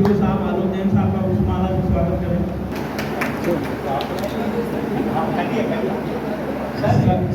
ADPO साहब आलोक जैन साहब का पुष्पमाला से स्वागत करें।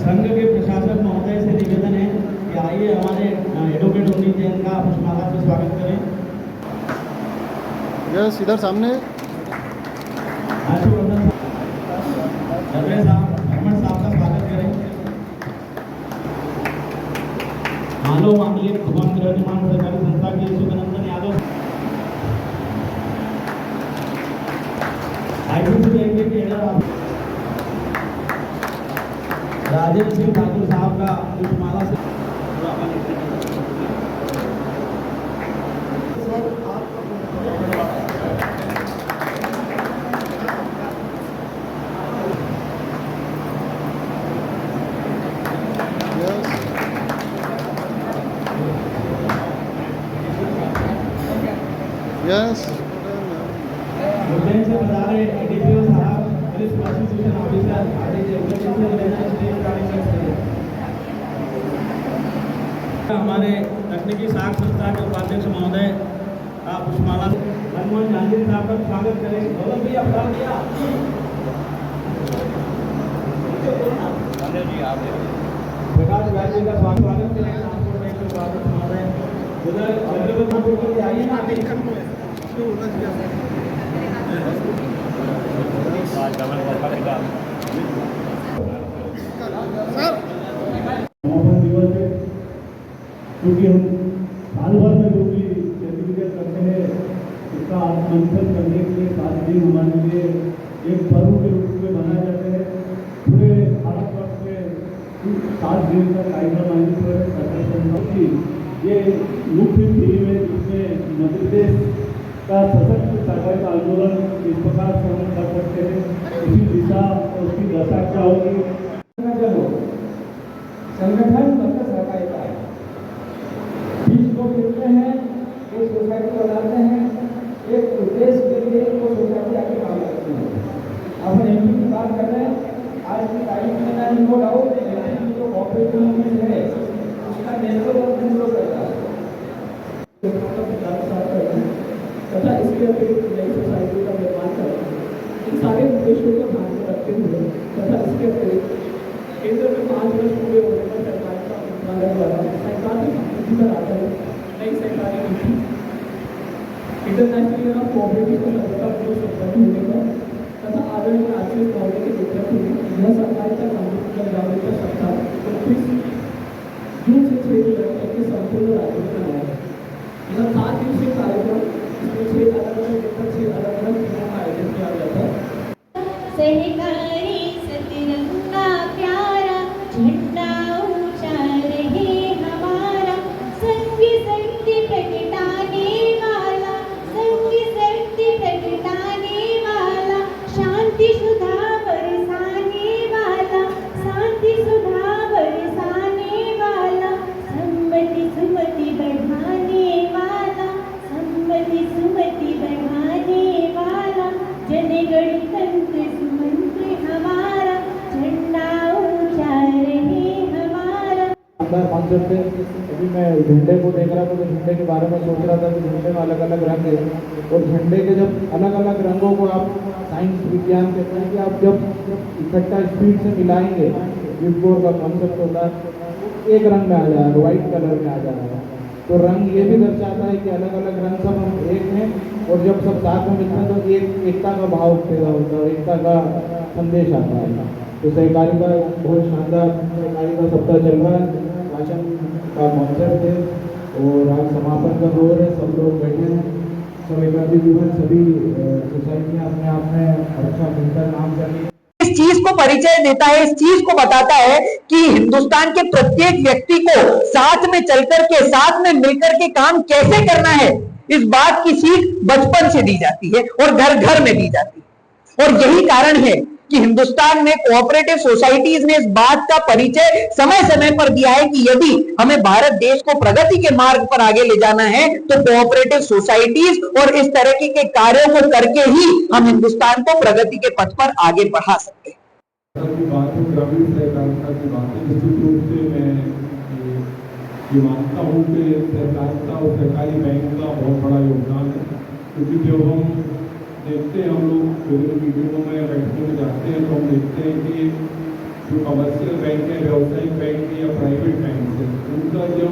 संघ के प्रशासक महोदय से निवेदन है कि आइए हमारे एडवोकेट अवनीत जैन का पुष्पमाला से स्वागत करें। यस, इधर सामने हर्षवर्धन साहब, हरमन साहब का स्वागत करें। मानव मांगलिक भवन गृह निर्माण सरकारी संस्था के सुखनंदन यादव, राजेंद्र सिंह ठाकुर साहब का पुष्पमाला से यस उज्जैन से बता रहे एडीपीओ साहब, पुलिस प्रोसिक्यूशन ऑफिसर हमारे तकनीकी साख संस्था के उपाध्यक्ष महोदय का पुष्पमाला मनमोहन गांधी साहब का स्वागत करें। गौरव भैया बता दिया प्रकाश व्यास जी का स्वागत करें। ट्रांसपोर्ट बैंक के उपाध्यक्ष महोदय उधर चंद्रबाबू के आइए ना क्योंकि हम साल भर में जो भी सर्टिफिकेट करते हैं उसका मंथन करने के लिए 7 दिन हमारे लिए एक पर्व के रूप में मनाए जाते हैं। पूरे भारतवर्ष में 7 दिन का कार्यक्रम आयोजित की ये मुख्य थीम है जिसमें मध्य प्रदेश का सशक्त सहकारिता आंदोलन इस प्रकार से हम कर सकते हैं। इसी दिशा और उसकी दशा क्या होगी। संगठन मतलब सहकारिता है, बीच को मिलते हैं, एक सोसाइटी बनाते हैं, एक उद्देश्य के लिए वो सोसाइटी आगे काम करती है। अपन एमपी की बात कर रहे हैं, आज की तारीख में ना नो डाउट एमपी जो कोऑपरेटिव मूवमेंट है उसका नेतृत्व लोग करता है तथा इसके अतिरिक्त नई सोसाइटी का निर्माण करना है। इन सारे उद्देश्यों को ध्यान में रखते हुए तथा इसके अतिरिक्त केंद्र में 5 वर्ष पूरे होने पर सरकार का मंत्रालय द्वारा सहकारी संस्कृति पर आधारित नई सहकारी नीति इंटरनेशनल यूनियन ऑफ कोऑपरेटिव को सफलतापूर्वक संपन्न होने पर तथा आदरणीय आचार्य महोदय के नेतृत्व में यह सहकारिता जन जागरूकता सप्ताह 29 जून से 6 जुलाई तक के संपूर्ण राज्य में मनाया है। यह 7 दिवसीय कार्यक्रम इसमें 6 अलग-अलग दिन 6 अलग-अलग दिनों का आयोजन किया जाता है। सहकारी सतरंगा प्यारा झंडा ऊंचा रहे हमारा, संग शक्ति प्रगटाने वाला, संग शक्ति प्रगटाने वाला, शांति सुधा बरसाने वाला, शांति सुधा बरसाने वाला, सम्मति सुमति बढ़ाने वाला, सम्मति सुमति बढ़ाने वाला, जनगणतंत्र सुमंत्र हमारा, झंडा ऊंचा रहे हमारा। कॉन्सेप्ट है। अभी मैं झंडे को देख रहा था तो झंडे के बारे में सोच रहा था कि झंडे में अलग अलग रंग है और झंडे के जब अलग अलग रंगों को आप साइंस विज्ञान कहते हैं कि आप जब इकट्ठा स्पीड से मिलाएंगे, विबगोर का कॉन्सेप्ट होता है, एक रंग में आ जा रहा है, व्हाइट कलर में आ जा रहा है। तो रंग ये भी दर्शाता है कि अलग अलग रंग सब हम एक हैं और जब सब साथ में मिलते हैं तो एकता का भाव पैदा होता है और एकता का संदेश आता है। तो सहकारिता बहुत शानदार सहकारिता सप्ताह चल रहा है, भाषण का कॉन्सेप्ट है और आज समापन का दौर है। सब लोग बैठे हैं, सब एकत्रित हुए, सभी सोसाइटियाँ अपने आप में अच्छा बेहतर काम कर रही है। इस चीज को परिचय देता है, इस चीज को बताता है कि हिंदुस्तान के प्रत्येक व्यक्ति को साथ में चलकर के, साथ में मिलकर के काम कैसे करना है, इस बात की सीख बचपन से दी जाती है और घर घर में दी जाती है। और यही कारण है कि हिंदुस्तान में कोऑपरेटिव सोसाइटीज ने इस बात का परिचय समय समय पर दिया है कि यदि हमें भारत देश को प्रगति के मार्ग पर आगे ले जाना है तो कोऑपरेटिव सोसाइटीज और इस तरह के कार्यों को करके ही हम हिंदुस्तान को प्रगति के पथ पर आगे बढ़ा सकते हैं। ग्रामीण सहकारिता की बात है, निश्चित रूप से मैं ये मानता हूँ कि सहकारिता और सहकारी बैंक का बहुत बड़ा योगदान है। क्योंकि जब हम देखते हैं, हम लोग विभिन्न मीटिंगों में बैठकों में जाते हैं तो हम देखते हैं कि जो कमर्शियल बैंक है, व्यावसायिक बैंक है या प्राइवेट बैंक है, उनका जब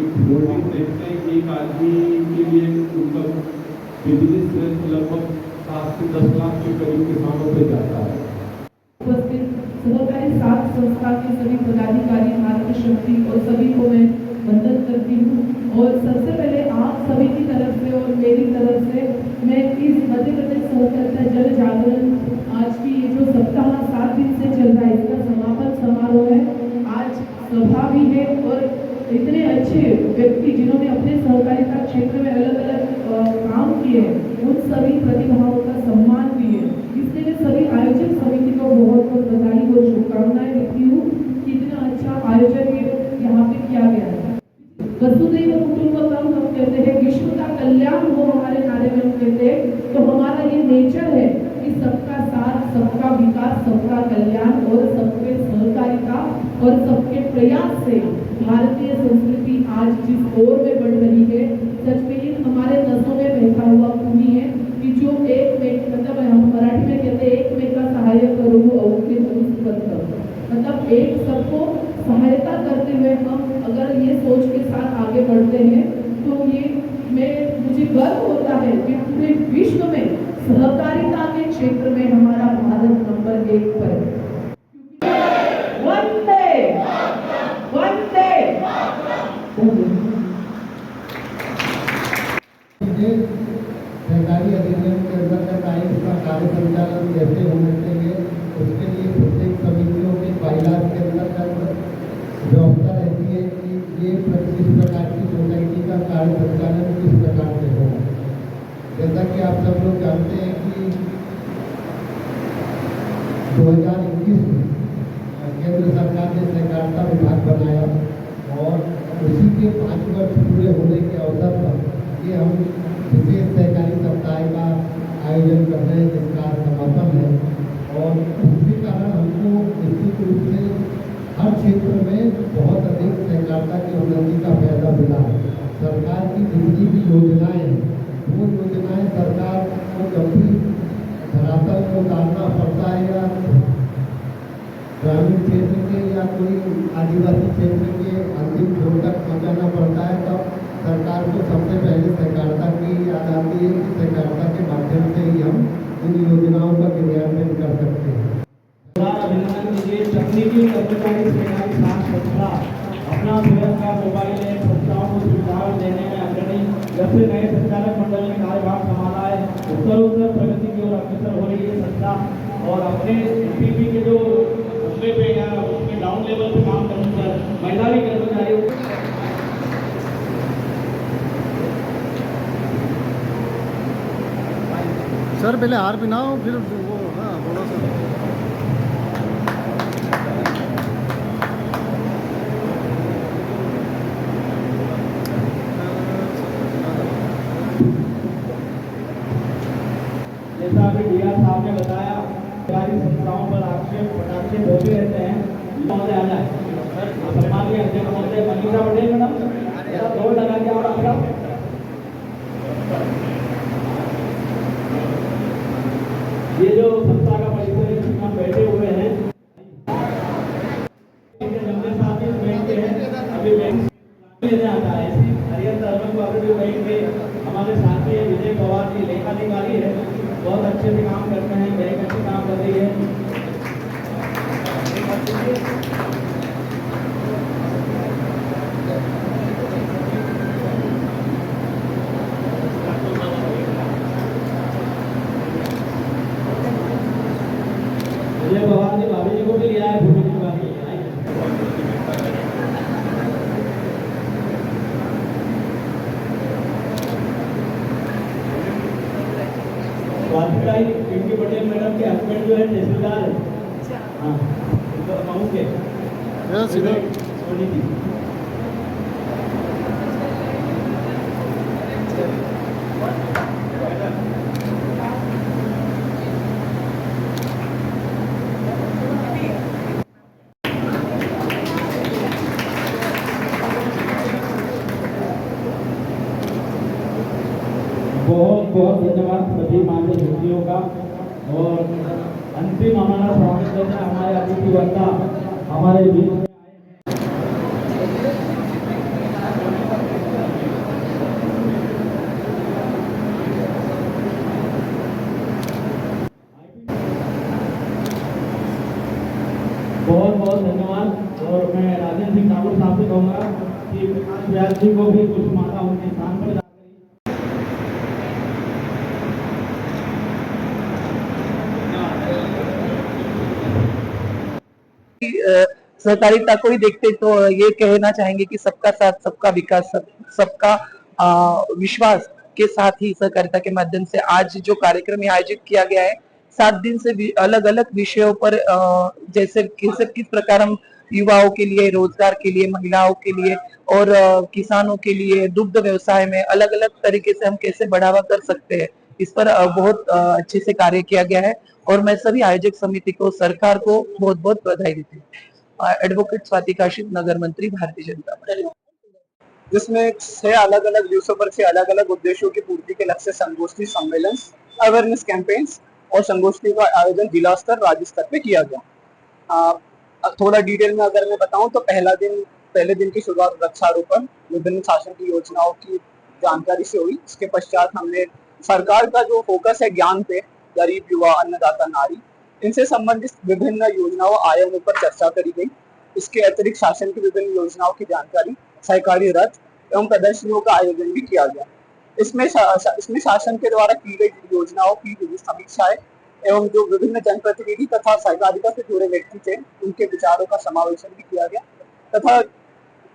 एक होल्डिंग देखते हैं कि एक आदमी के लिए उनका बिजनेस लगभग 7 से 10 लाख के करीब किसानों पे जाता है। उपस्थित सहकारी साथ संस्था के सभी पदाधिकारी, नारी शक्ति और सभी को मैं वंदन करती हूँ। और सबसे पहले आप सभी की तरफ से और मेरी तरफ से मैं इस मध्य प्रदेश सहकारिता जन जागरण आज की ये जो सप्ताह 7 दिन से चल रहा है, इसका समापन समारोह है। आज सभा भी है और इतने अच्छे व्यक्ति जिन्होंने अपने सहकारिता क्षेत्र में अलग अलग काम किए हैं, उन सभी प्रतिभाओं का सम्मान भी है। इसलिए मैं सभी आयोजक समिति को बहुत बहुत बधाई और शुभकामनाएं देती हूँ कि इतना अच्छा आयोजन यहाँ पे किया गया है। वसुधैव कुटुंबकम हम कहते हैं, विश्व का कल्याण हो हमारे नारे में हम कहते हैं, तो हमारा ये नेचर है कि सबका साथ, सबका विकास, सबका कल्याण और सबके सहकारिता और सबके प्रयास से भारतीय संस्कृति आज जिस ओर में बढ़ रही है, सच में ये हमारे नसों में बहता हुआ खूनी है कि जो एक में मतलब हम मराठी में कहते हैं एक में का सहायक करो मतलब एक सबको सहायता करते हुए हम अगर ये सोच के साथ आगे बढ़ते हैं तो ये मुझे गर्व होता है कि पूरे विश्व में सहकारिता के क्षेत्र में हमारा भारत नंबर 1 पर है। वंदे वंदे सरकारी अधिनियम के अंतर्गत आए उसका कार्य संचालन कैसे होना चाहिए, उसके लिए प्रत्येक समितियों के बाइलाज के अंतर्गत व्यवस्था रहती है कि ये किस प्रकार की सोसाइटी का कार्य संचालन किस प्रकार से हो। जैसा कि आप सब लोग जानते हैं कि 2021 में केंद्र सरकार ने सहकारिता विभाग बनाया और उसी के 5 वर्ष पूरे होने के अवसर पर ये हम विशेष सहकारी सप्ताह का आयोजन कर रहे हैं, जिसका समापन है। और उसके कारण हमको निश्चित रूप से हर क्षेत्र में बहुत अधिक सहकारिता की उन्नति का फायदा मिला है। सरकार की जितनी भी योजनाएं हैं, वो योजनाएं सरकार को जब भी धरातल को उतारना पड़ता है या ग्रामीण क्षेत्र के या कोई आदिवासी क्षेत्र के अंतिम छोर तक पहुँचाना पड़ता है, तब सरकार को सबसे पहले सहकारिता की याद आती है कि सहकारिता के माध्यम से ही हम इन योजनाओं का क्रियान्वयन कर सकते हैं। अभिनंदन कीजिए तकनीकी कर्मचारी सहकारी साथ संस्था अपना स्वयं का मोबाइल ऐप संस्थाओं को सुविधाएं देने में अग्रणी। जब से नए संचालक मंडल ने कार्यभार संभाला है, उत्तर प्रगति की ओर अग्रसर हो रही है संस्था और अपने पीपी के जो उसमें पे या उसमें डाउन लेवल पे काम करने पर महिला कर्मचारियों सर पहले हार पहनाओ फिर वो हाँ बोलो सर। जैसा अभी डीआर साहब ने बताया, सरकारी संस्थाओं पर आक्षेप पटाक्षेप होते रहते हैं। महोदय आ जाए सम्मानीय अध्यक्ष महोदय मनीषा पटेल मैडम दौड़ लगा के और आपका ये जो संस्था का परिसर है जिसमें हम बैठे हुए हैं, लंबे साथ ही बैंक के हैं। अभी बैंक लेने आता है हरियाणा अर्बन कोऑपरेटिव बैंक के हमारे साथी विजय पवार जी लेखाधिकारी है, बहुत अच्छे से काम करते हैं, बैंक अच्छे काम कर रही है। विजय पवार जी भाभी जी को भी लिया है, फोटो खिंचवा के वाजपेयी पिंकी पटेल मैडम के हस्बैंड जो है तहसीलदार है, हाँ मऊ के सोनी जी। बहुत धन्यवाद सभी मान्य अतिथियों का। और अंतिम हमारा स्वागत करना हमारे अतिथि वक्ता हमारे बीच में बहुत बहुत धन्यवाद। और मैं राजेंद्र सिंह ठाकुर साहब से कहूँगा कि प्रकाश व्यास जी को भी कुछ माला उनके स्थान पर सहकारिता को ही देखते तो ये कहना चाहेंगे कि सबका साथ सबका विकास सबका विश्वास के साथ ही सहकारिता के माध्यम से आज जो कार्यक्रम आयोजित किया गया है 7 दिन से अलग अलग विषयों पर जैसे किस प्रकार हम युवाओं के लिए, रोजगार के लिए, महिलाओं के लिए और किसानों के लिए, दुग्ध व्यवसाय में अलग अलग तरीके से हम कैसे बढ़ावा कर सकते हैं, इस पर बहुत अच्छे से कार्य किया गया है। और मैं सभी आयोजक समिति को, सरकार को बहुत बहुत बधाई देती हूँ। एडवोकेट स्वाति काशिद, नगर मंत्री, भारतीय जनता पार्टी। जिसमें 6 अलग अलग दिवसों पर 6 अलग अलग उद्देश्यों की पूर्ति के लक्ष्य संगोष्ठी, सम्मेलन, अवेयरनेस कैंपेन्स और संगोष्ठी का आयोजन जिला स्तर, राज्य स्तर पे किया गया। थोड़ा डिटेल में अगर मैं बताऊं तो पहले दिन की शुरुआत वृक्षारोपण, विभिन्न शासन की योजनाओं की जानकारी से हुई। इसके पश्चात हमने सरकार का जो फोकस है ज्ञान पे, गरीब, युवा, अन्नदाता, नारी, इनसे संबंधित विभिन्न योजनाओं, आयामों पर चर्चा करी गई। इसके अतिरिक्त शासन की विभिन्न योजनाओं की जानकारी, सहकारी रथ एवं प्रदर्शनियों का आयोजन भी किया गया। इसमें शासन के द्वारा की गई योजनाओं की समीक्षाएं एवं जो विभिन्न जनप्रतिनिधि तथा सहकारिता से जुड़े व्यक्ति थे उनके विचारों का समावेशन भी किया गया तथा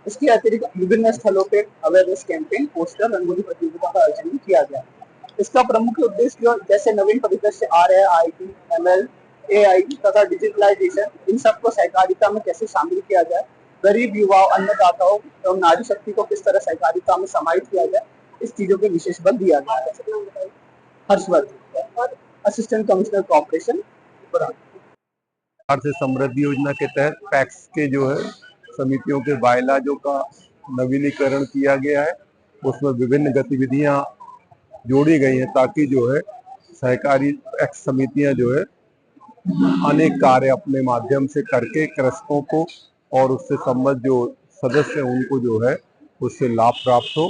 इसके अतिरिक्त विभिन्न स्थलों पे अवेयरनेस कैंपेन, पोस्टर, रंगोली प्रतियोगिता का आयोजन भी किया गया। इसका प्रमुख उद्देश्य जैसे नवीन परिदृश्य आ रहे हैं, IT, ML, AI तथा डिजिटलाइजेशन, इन सबको सहकारिता में कैसे शामिल किया जाए, गरीब, युवाओं, अन्नदाताओं एवं नारी शक्ति को किस तरह सहकारिता में समाहित किया जाए, इस चीजों पे विशेष बल दिया गया है। हर्षवर्धन, असिस्टेंट कमिश्नर कॉर्पोरेशन, आर्थिक समृद्धि योजना के तहत पैक्स के जो है समितियों के बायलाजों का नवीनीकरण किया गया है। उसमें विभिन्न गतिविधियां जोड़ी गई हैं ताकि जो है सहकारी पैक्स समितियां जो है अनेक कार्य अपने माध्यम से करके कृषकों को और उससे संबंधित जो सदस्य हैं उनको जो है उससे लाभ प्राप्त हो।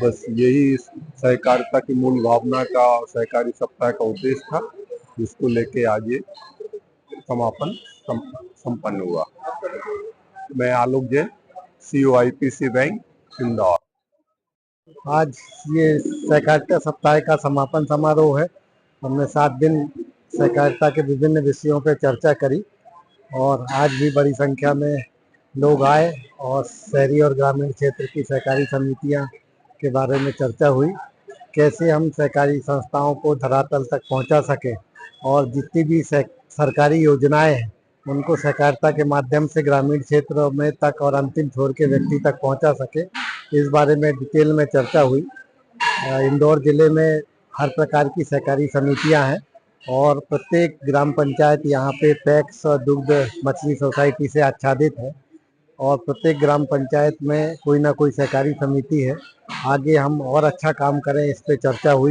बस यही सहकारिता की मूल भावना का सहकारी सप्ताह का उद्देश्य था, जिसको लेके आज ये समापन संपन्न हुआ। मैं Alok Jain, CEO IPC bank, Indore. आज ये सहकारिता सप्ताह का समापन समारोह है। हमने 7 दिन सहकारिता के विभिन्न विषयों पर चर्चा करी और आज भी बड़ी संख्या में लोग आए और शहरी और ग्रामीण क्षेत्र की सहकारी समितियां के बारे में चर्चा हुई, कैसे हम सहकारी संस्थाओं को धरातल तक पहुंचा सकें और जितनी भी सरकारी योजनाएं हैं उनको सहकारिता के माध्यम से ग्रामीण क्षेत्रों में तक और अंतिम छोर के व्यक्ति तक पहुंचा सके, इस बारे में डिटेल में चर्चा हुई। इंदौर जिले में हर प्रकार की सहकारी समितियां हैं और प्रत्येक ग्राम पंचायत यहाँ पे पैक्स, दुग्ध, मछली सोसाइटी से आच्छादित है और प्रत्येक ग्राम पंचायत में कोई ना कोई सहकारी समिति है। आगे हम और अच्छा काम करें, इस पे चर्चा हुई।